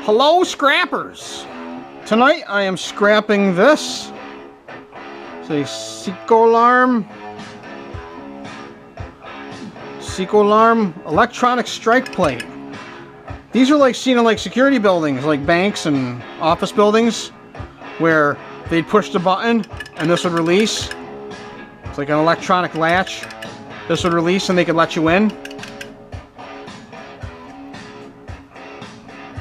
Hello, scrappers! Tonight I am scrapping this. It's a Seco-Larm electronic strike plate. These are like seen in like security buildings, like banks and office buildings, where they'd push the button and this would release. It's like an electronic latch. This would release and they could let you in.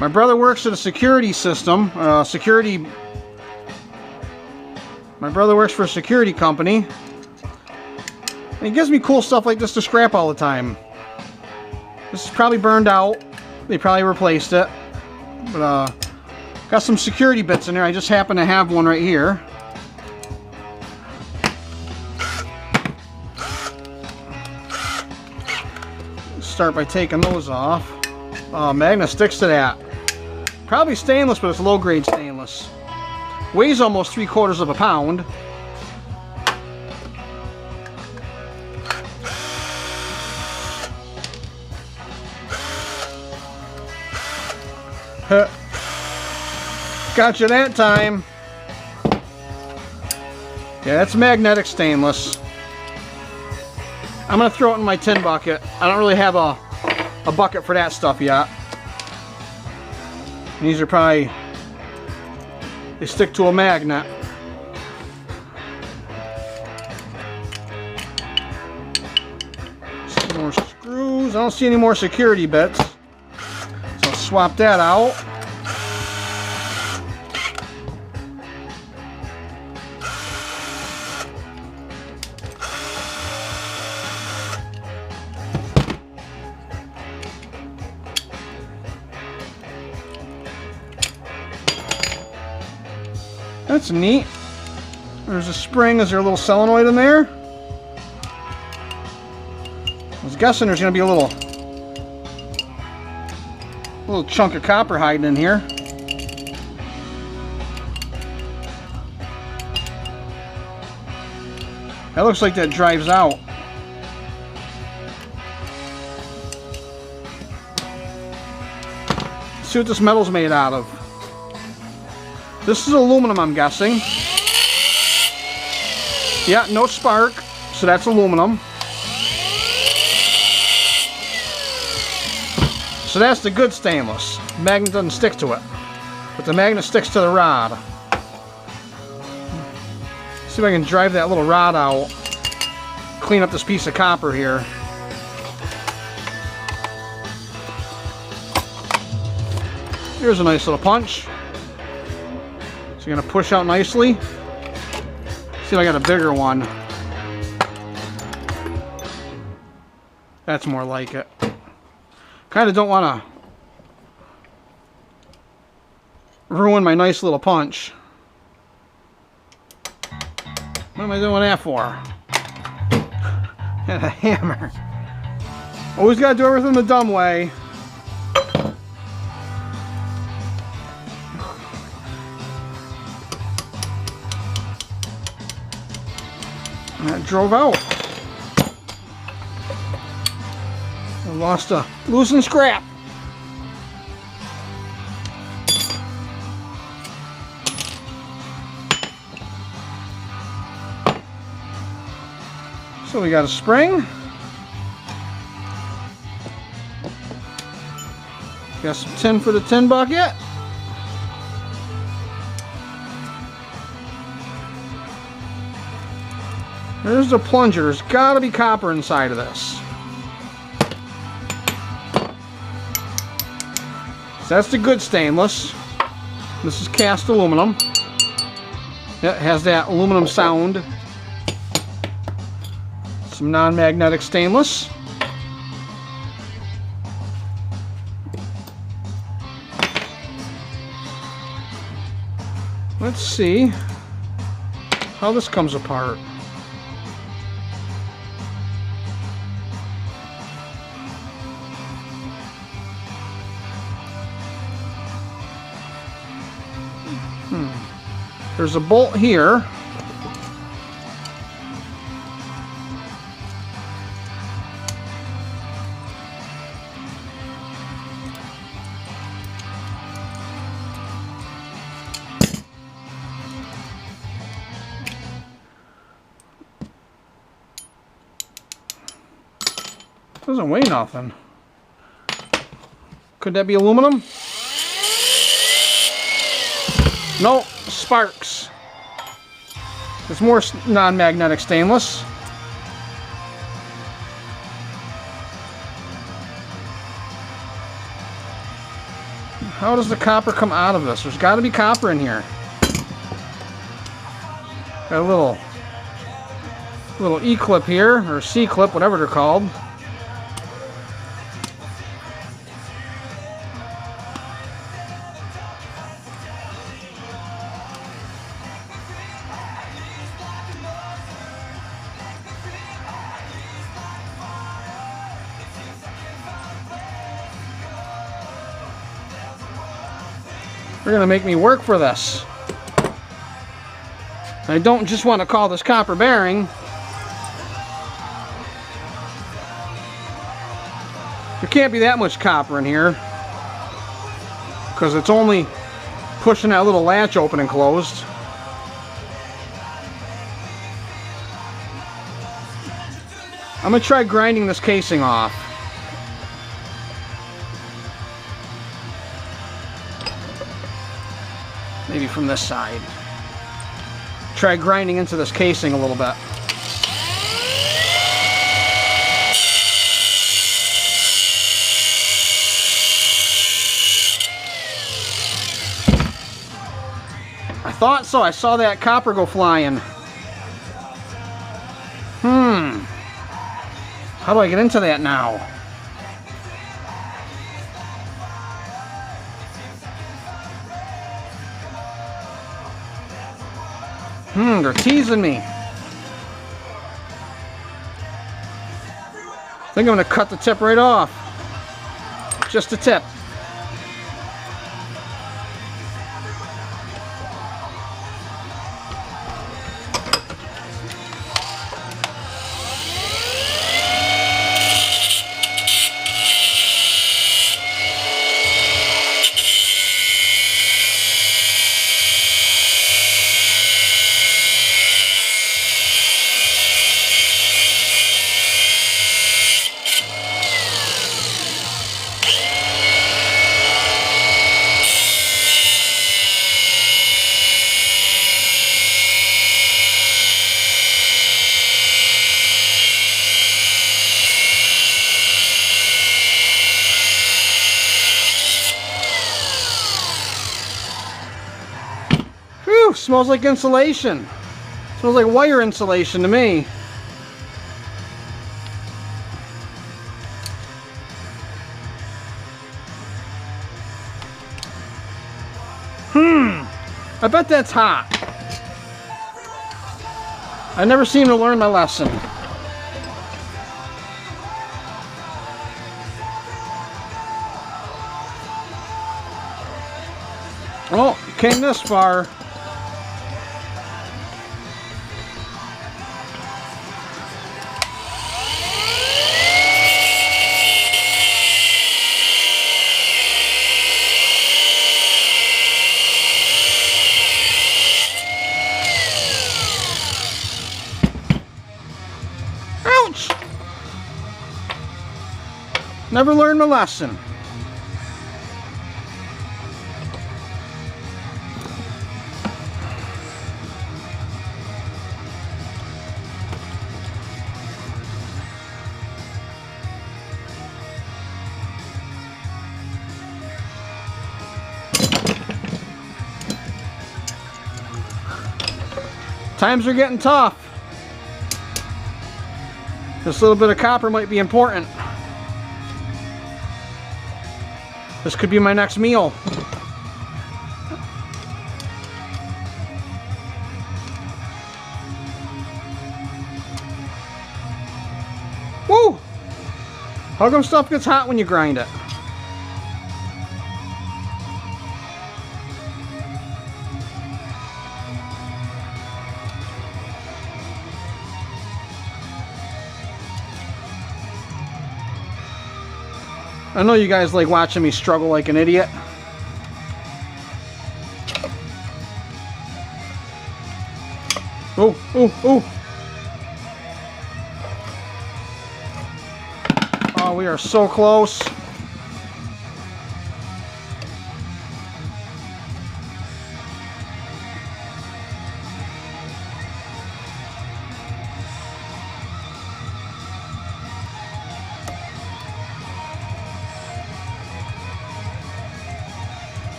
My brother works at a security system, my brother works for a security company, and he gives me cool stuff like this to scrap all the time. This is probably burned out. They probably replaced it. But got some security bits in there. I just happen to have one right here. Start by taking those off. Magnet sticks to that. Probably stainless, but it's low-grade stainless. Weighs almost 3/4 of a pound. Gotcha that time. Yeah, that's magnetic stainless. I'm gonna throw it in my tin bucket. I don't really have a bucket for that stuff yet. And these are probably, they stick to a magnet. Some more screws. I don't see any more security bits, so I'll swap that out. That's neat. There's a spring. Is there a little solenoid in there? I was guessing there's going to be a little chunk of copper hiding in here. That looks like that drives out. Let's see what this metal's made out of. This is aluminum, I'm guessing. Yeah, no spark, so that's aluminum. So that's the good stainless. The magnet doesn't stick to it, but the magnet sticks to the rod. See if I can drive that little rod out. Clean up this piece of copper here. Here's a nice little punch. So you're going to push out nicely. See if I got a bigger one. That's more like it. Kind of don't want to ruin my nice little punch. What am I doing that for? And a hammer. Always got to do everything the dumb way. And that drove out. I lost a loosened scrap. So we got a spring. Got some tin for the tin bucket. There's the plunger. There's got to be copper inside of this. So that's the good stainless. This is cast aluminum. Yeah, it has that aluminum sound. Some non-magnetic stainless. Let's see how this comes apart. There's a bolt here. Doesn't weigh nothing. Could that be aluminum? No, sparks. It's more non-magnetic stainless. How does the copper come out of this? There's got to be copper in here. Got a little E-clip here, or C-clip, whatever they're called. They're gonna make me work for this. I don't just want to call this copper bearing. There can't be that much copper in here because it's only pushing that little latch open and closed. I'm gonna try grinding this casing off. Maybe from this side. Try grinding into this casing a little bit. I thought so. I saw that copper go flying. How do I get into that now? They're teasing me. I think I'm going to cut the tip right off. Just the tip. Whew, smells like insulation. Smells like wire insulation to me. I bet that's hot. I never seem to learn my lesson. Well, came this far. Ouch! Never learned my lesson. Times are getting tough. This little bit of copper might be important. This could be my next meal. Woo! How come stuff gets hot when you grind it? I know you guys like watching me struggle like an idiot. Oh, oh, oh. we are so close.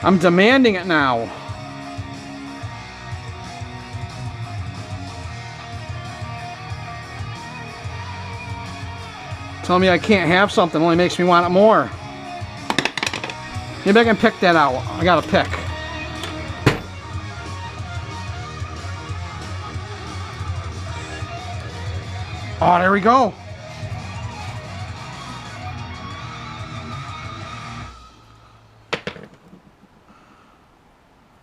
I'm demanding it now. Tell me I can't have something, only makes me want it more. Maybe I can pick that out. I gotta pick. Oh, there we go.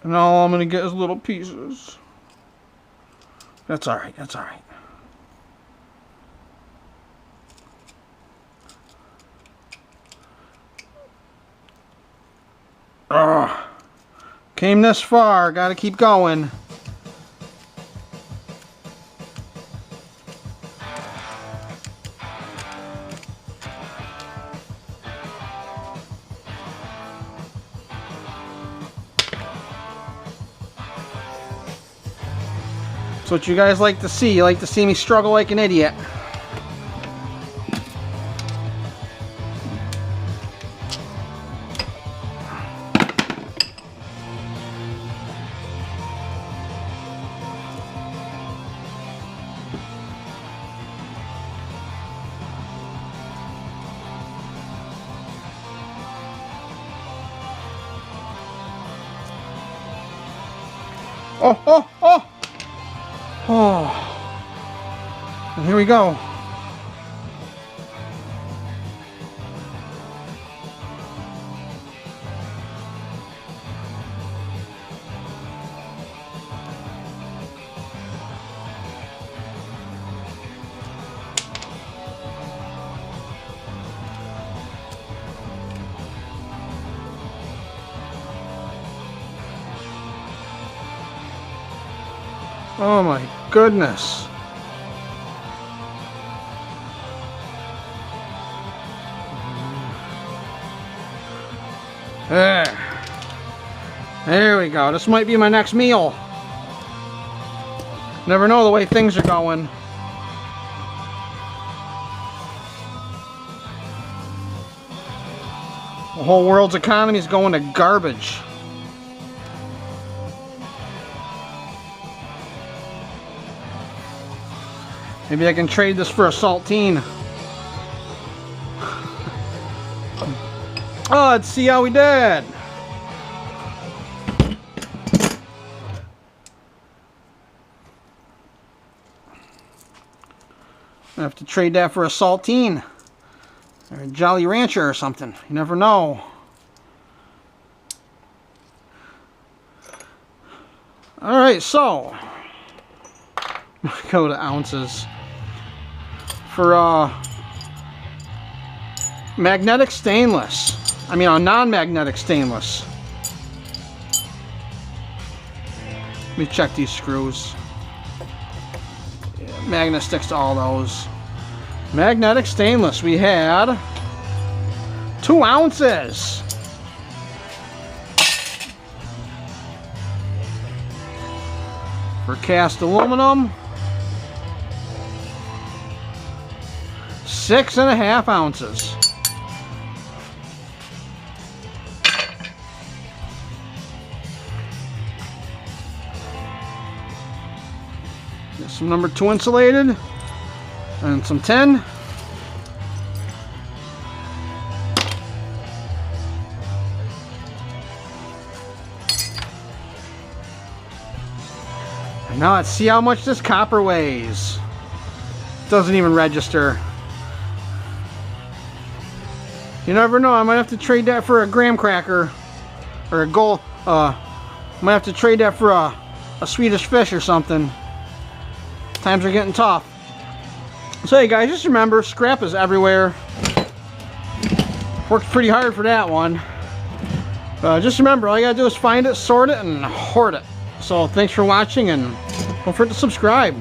And all I'm gonna get is little pieces. That's alright, that's alright. Oh, came this far, gotta keep going. That's what you guys like to see. You like to see me struggle like an idiot. Oh, oh, oh! Oh, and here we go. Oh my goodness. There we go. This might be my next meal. Never know the way things are going. The whole world's economy is going to garbage. Maybe I can trade this for a saltine. Oh, let's see how we did. I have to trade that for a saltine or a Jolly Rancher or something. You never know. All right, so go to ounces for magnetic stainless. I mean, non-magnetic stainless. Let me check these screws. Yeah, magnet sticks to all those. Magnetic stainless, we had 2 ounces. For cast aluminum, 6.5 ounces. Get some number 2 insulated and some tin. And now let's see how much this copper weighs. Doesn't even register. You never know, I might have to trade that for a graham cracker or a gold. Might have to trade that for a Swedish fish or something. Times are getting tough. So hey guys, just remember, scrap is everywhere. Worked pretty hard for that one. Just remember, all you gotta do is find it, sort it, and hoard it. So thanks for watching, and don't forget to subscribe.